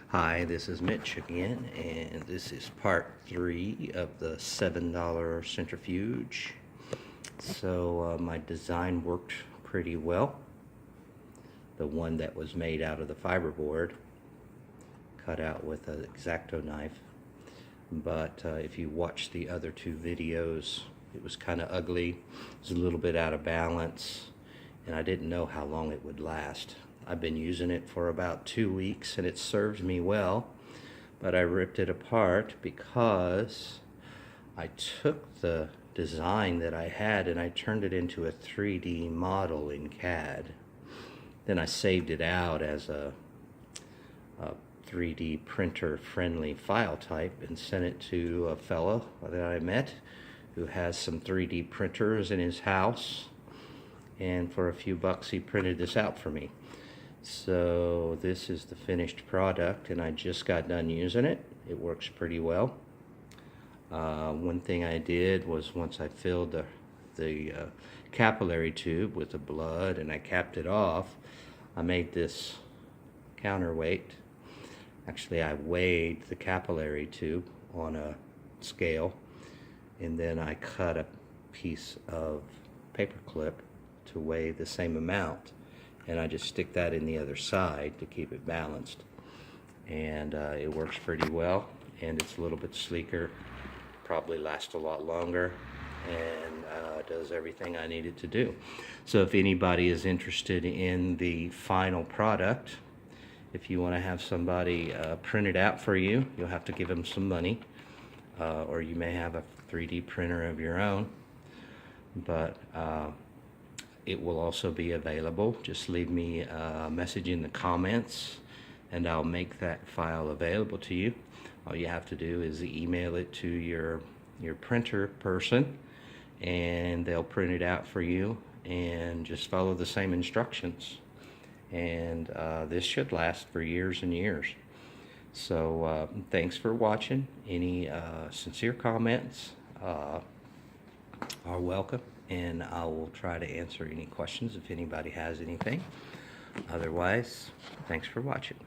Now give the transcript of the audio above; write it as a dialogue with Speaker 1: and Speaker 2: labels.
Speaker 1: Hi, this is Mitch again, and this is part 3 of the $7 centrifuge. So my design worked pretty well. The one that was made out of the fiberboard, cut out with an X-Acto knife. But if you watch the other two videos, it was kind of ugly. It was a little bit out of balance, and I didn't know how long it would last. I've been using it for about 2 weeks and it served me well, but I ripped it apart because I took the design that I had and I turned it into a 3D model in CAD. Then I saved it out as a 3D printer friendly file type and sent it to a fellow that I met who has some 3D printers in his house, and for a few bucks he printed this out for me. So this is the finished product, and I just got done using it. It works pretty well. One thing I did was, once I filled the capillary tube with the blood and I capped it off, I made this counterweight. Actually, I weighed the capillary tube on a scale, and then I cut a piece of paper clip to weigh the same amount, and I just stick that in the other side to keep it balanced. And it works pretty well, and it's a little bit sleeker, probably lasts a lot longer, and does everything I need it to do. So if anybody is interested in the final product, if you want to have somebody print it out for you, you'll have to give them some money, or you may have a 3D printer of your own, but it will also be available. Just leave me a message in the comments and I'll make that file available to you. All you have to do is email it to your printer person, and they'll print it out for you, and just follow the same instructions. And this should last for years and years. So thanks for watching. Any sincere comments are welcome, and I will try to answer any questions if anybody has anything. Otherwise, thanks for watching.